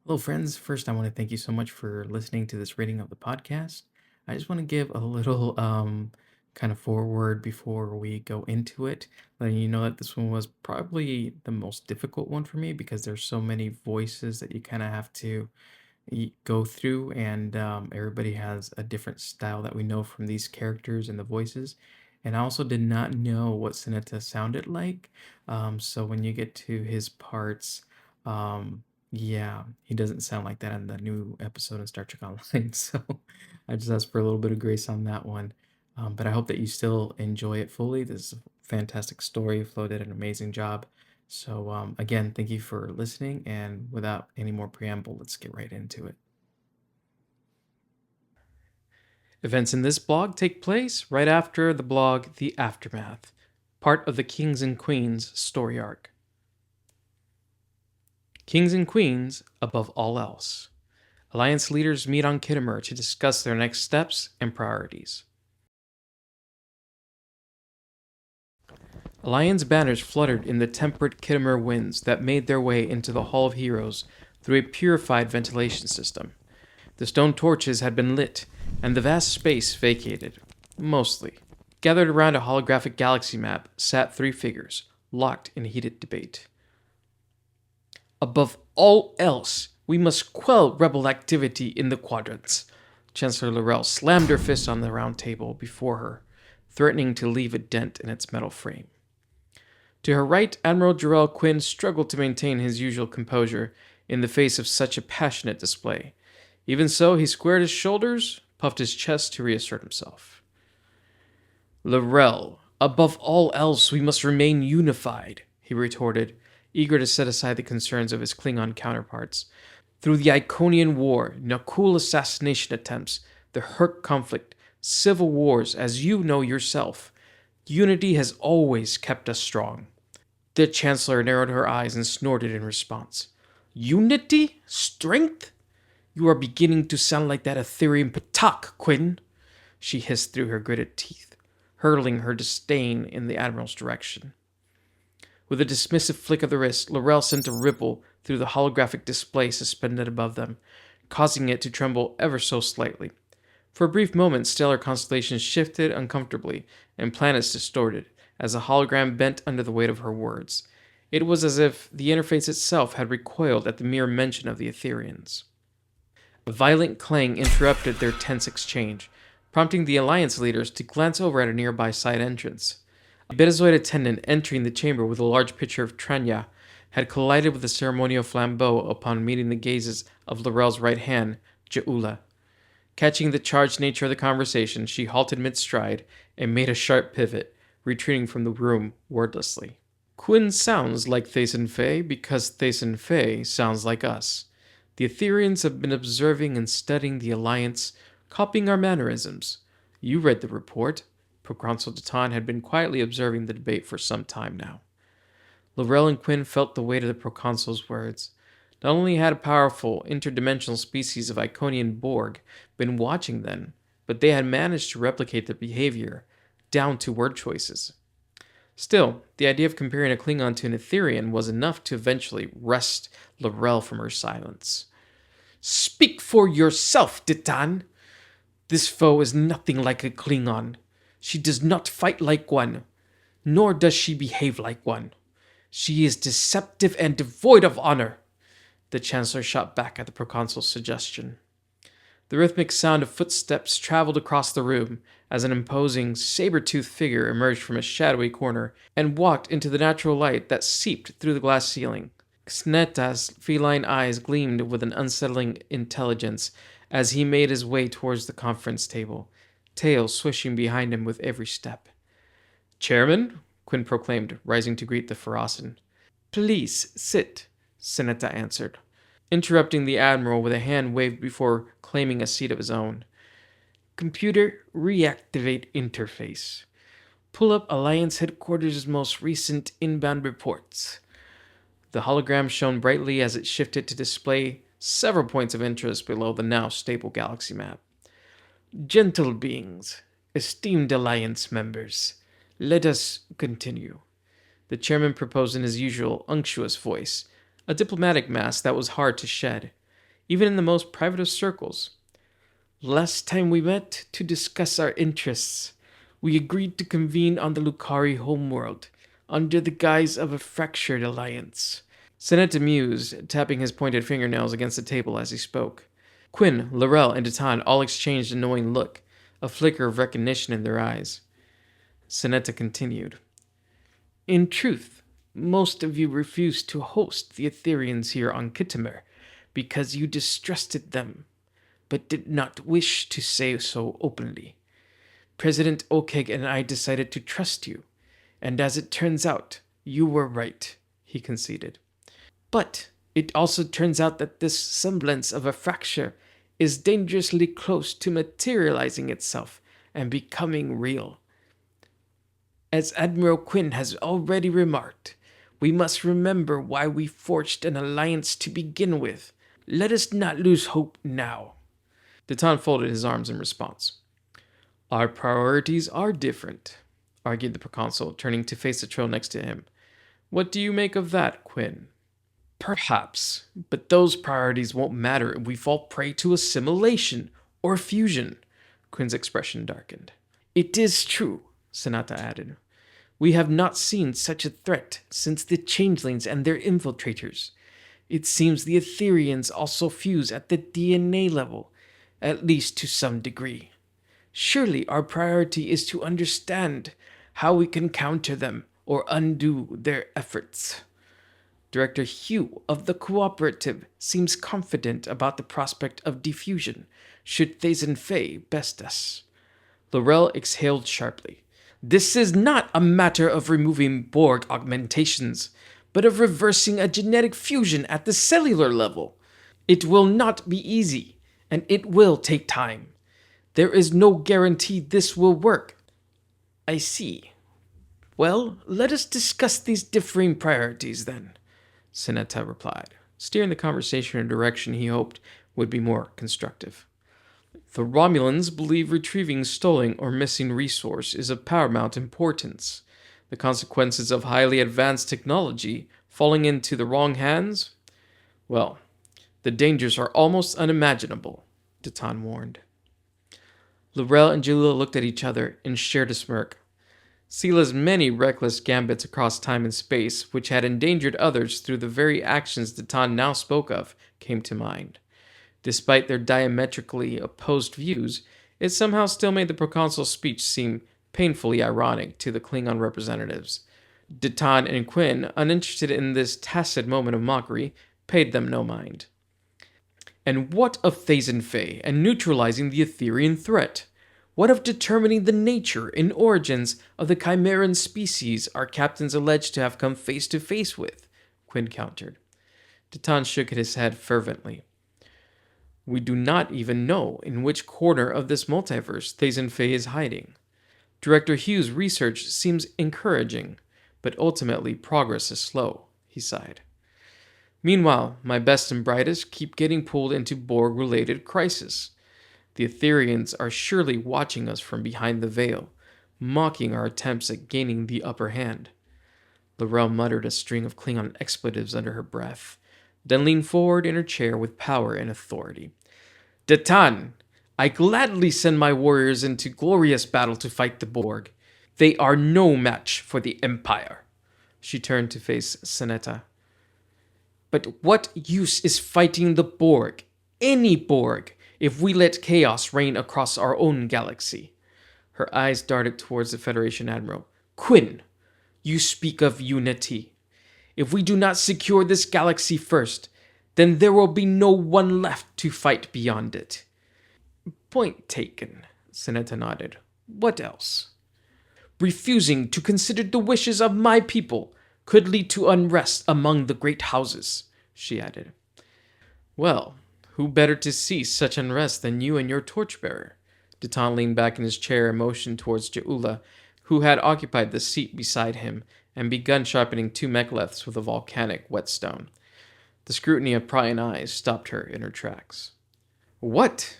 Hello, friends. First, I want to thank you so much for listening to this reading of the podcast. I just want to give a little kind of forward before we go into it, letting you know that this one was probably the most difficult one for me because there's so many voices that you kind of have to go through, and everybody has a different style that we know from these characters and the voices. And I also did not know what Sonata sounded like. So when you get to his parts, yeah, he doesn't sound like that in the new episode of Star Trek Online. So I just ask for a little bit of grace on that one. But I hope that you still enjoy it fully. This is a fantastic story. Flo did an amazing job. So, again, thank you for listening. And without any more preamble, let's get right into it. Events in this blog take place right after the blog The Aftermath, part of the Kings and Queens story arc. Kings and Queens above all else. Alliance leaders meet on Kittimer to discuss their next steps and priorities. Alliance banners fluttered in the temperate Kittimer winds that made their way into the Hall of Heroes through a purified ventilation system. The stone torches had been lit, and the vast space vacated. Mostly. Gathered around a holographic galaxy map sat three figures, locked in heated debate. Above all else, we must quell rebel activity in the quadrants. Chancellor Laurel slammed her fist on the round table before her, threatening to leave a dent in its metal frame. To her right, Admiral Jarrell Quinn struggled to maintain his usual composure in the face of such a passionate display. Even so, he squared his shoulders, puffed his chest to reassert himself. Laurel, above all else, we must remain unified, he retorted, eager to set aside the concerns of his Klingon counterparts. Through the Iconian War, Nakul assassination attempts, the Herc conflict, civil wars, as you know yourself, unity has always kept us strong. The Chancellor narrowed her eyes and snorted in response. Unity? Strength? You are beginning to sound like that Ethereum Patak, Quinn, she hissed through her gritted teeth, hurling her disdain in the Admiral's direction. With a dismissive flick of the wrist, Laurel sent a ripple through the holographic display suspended above them, causing it to tremble ever so slightly. For a brief moment, stellar constellations shifted uncomfortably, and planets distorted, as the hologram bent under the weight of her words. It was as if the interface itself had recoiled at the mere mention of the Etherians. A violent clang interrupted their tense exchange, prompting the Alliance leaders to glance over at a nearby side entrance. A Betazoid attendant entering the chamber with a large pitcher of Tranya had collided with the ceremonial flambeau upon meeting the gazes of Laurel's right hand, Jaula. Catching the charged nature of the conversation, she halted mid-stride and made a sharp pivot, retreating from the room wordlessly. Quinn sounds like Thason Fey because Thason Fey sounds like us. The Etherians have been observing and studying the Alliance, copying our mannerisms. You read the report. Proconsul Deton had been quietly observing the debate for some time now. Laurel and Quinn felt the weight of the proconsul's words. Not only had a powerful, interdimensional species of Iconian Borg been watching them, but they had managed to replicate their behavior, down to word choices. Still, the idea of comparing a Klingon to an Etherian was enough to eventually wrest Laurel from her silence. Speak for yourself, Detan! This foe is nothing like a Klingon. She does not fight like one, nor does she behave like one. She is deceptive and devoid of honor, the Chancellor shot back at the Proconsul's suggestion. The rhythmic sound of footsteps traveled across the room as an imposing, saber-toothed figure emerged from a shadowy corner and walked into the natural light that seeped through the glass ceiling. Sneta's feline eyes gleamed with an unsettling intelligence as he made his way towards the conference table, tail swishing behind him with every step. Chairman, Quinn proclaimed, rising to greet the Pharosan. Please sit, Seneta answered, interrupting the Admiral with a hand waved before claiming a seat of his own. Computer, reactivate interface. Pull up Alliance Headquarters' most recent inbound reports. The hologram shone brightly as it shifted to display several points of interest below the now stable galaxy map. Gentle beings, esteemed Alliance members, let us continue. The chairman proposed in his usual unctuous voice, a diplomatic mask that was hard to shed. even in the most private of circles. Last time we met to discuss our interests, we agreed to convene on the Lucari homeworld under the guise of a fractured alliance. Senet mused, tapping his pointed fingernails against the table as he spoke. Quinn, Laurel, and Detan all exchanged a knowing look, a flicker of recognition in their eyes. Seneta continued. In truth, most of you refused to host the Etherians here on Kittimer because you distrusted them, but did not wish to say so openly. President Okeg and I decided to trust you, and as it turns out, you were right, he conceded. But it also turns out that this semblance of a fracture is dangerously close to materializing itself and becoming real. As Admiral Quinn has already remarked, we must remember why we forged an alliance to begin with. Let us not lose hope now. Detan folded his arms in response. Our priorities are different, argued the proconsul, turning to face the trail next to him. What do you make of that, Quinn? Perhaps, but those priorities won't matter if we fall prey to assimilation or fusion. Quinn's expression darkened. It is true, Sonata added. We have not seen such a threat since the changelings and their infiltrators. It seems the Etherians also fuse at the DNA level, at least to some degree. Surely our priority is to understand how we can counter them or undo their efforts. Director Hugh of the Cooperative seems confident about the prospect of diffusion, should Thazen Fei best us. Laurel exhaled sharply. This is not a matter of removing Borg augmentations, but of reversing a genetic fusion at the cellular level. It will not be easy, and it will take time. There is no guarantee this will work. I see. Well, let us discuss these differing priorities then, Seneta replied, steering the conversation in a direction he hoped would be more constructive. The Romulans believe retrieving stolen or missing resource is of paramount importance. The consequences of highly advanced technology falling into the wrong hands? Well, the dangers are almost unimaginable, Detan warned. Laurel and Julia looked at each other and shared a smirk. Seela's many reckless gambits across time and space, which had endangered others through the very actions Detan now spoke of, came to mind. Despite their diametrically opposed views, it somehow still made the proconsul's speech seem painfully ironic to the Klingon representatives. Detan and Quinn, uninterested in this tacit moment of mockery, paid them no mind. And what of Thazen Fei and neutralizing the Etherian threat? What of determining the nature and origins of the Chimeran species our captains alleged to have come face to face with? Quinn countered. Detan shook his head fervently. We do not even know in which corner of this multiverse Thazen Fei is hiding. Director Hughes' research seems encouraging, but ultimately progress is slow, he sighed. Meanwhile, my best and brightest keep getting pulled into Borg-related crisis. The Etherians are surely watching us from behind the veil, mocking our attempts at gaining the upper hand. Laurel muttered a string of Klingon expletives under her breath, then leaned forward in her chair with power and authority. Detan, I gladly send my warriors into glorious battle to fight the Borg. They are no match for the Empire. She turned to face Seneta. But what use is fighting the Borg, any Borg, if we let chaos reign across our own galaxy? Her eyes darted towards the Federation Admiral. Quinn, you speak of unity. If we do not secure this galaxy first, then there will be no one left to fight beyond it. Point taken, Seneta nodded. What else? Refusing to consider the wishes of my people could lead to unrest among the great houses, she added. Well, who better to see such unrest than you and your torchbearer? Detan leaned back in his chair and motioned towards Jaula, who had occupied the seat beside him and begun sharpening two mek'leths with a volcanic whetstone. The scrutiny of prying eyes stopped her in her tracks. What?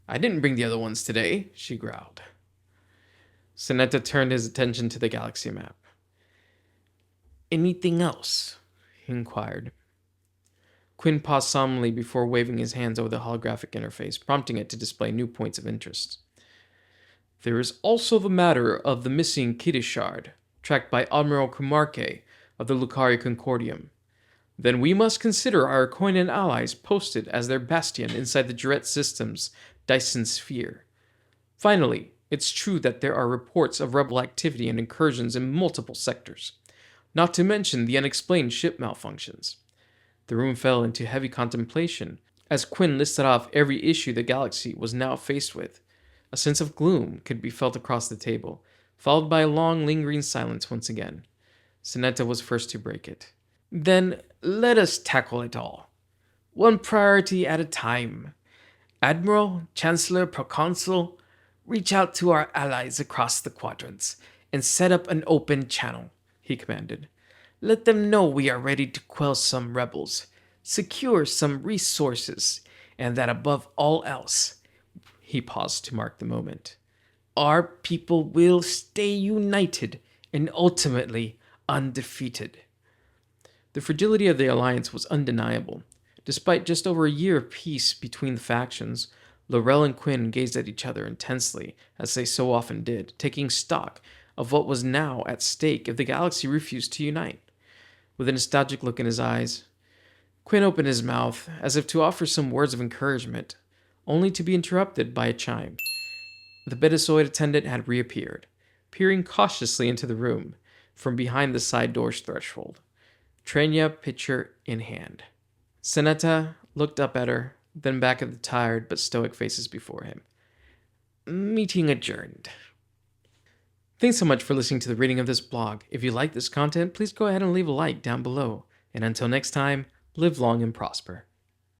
I didn't bring the other ones today, she growled. Seneta turned his attention to the galaxy map. Anything else? He inquired. Quinn paused solemnly before waving his hands over the holographic interface, prompting it to display new points of interest. There is also the matter of the missing Kiddish shard, tracked by Admiral Kumarke of the Lucari Concordium. Then we must consider our Arconian allies posted as their bastion inside the Juret system's Dyson sphere. Finally, it's true that there are reports of rebel activity and incursions in multiple sectors, not to mention the unexplained ship malfunctions. The room fell into heavy contemplation as Quinn listed off every issue the galaxy was now faced with. A sense of gloom could be felt across the table, followed by a long, lingering silence once again. Sonetta was first to break it. Then let us tackle it all, one priority at a time. Admiral, Chancellor, Proconsul, reach out to our allies across the quadrants and set up an open channel, he commanded. Let them know we are ready to quell some rebels, secure some resources, and that above all else, he paused to mark the moment, our people will stay united and ultimately undefeated. The fragility of the alliance was undeniable. Despite just over a year of peace between the factions, Laurel and Quinn gazed at each other intensely, as they so often did, taking stock of what was now at stake if the galaxy refused to unite. With a nostalgic look in his eyes, Quinn opened his mouth as if to offer some words of encouragement, only to be interrupted by a chime. The Betazoid attendant had reappeared, peering cautiously into the room from behind the side door's threshold, Trenya pitcher in hand. Sonetta looked up at her, then back at the tired but stoic faces before him. Meeting adjourned. Thanks so much for listening to the reading of this blog. If you like this content, please go ahead and leave a like down below. And until next time, live long and prosper.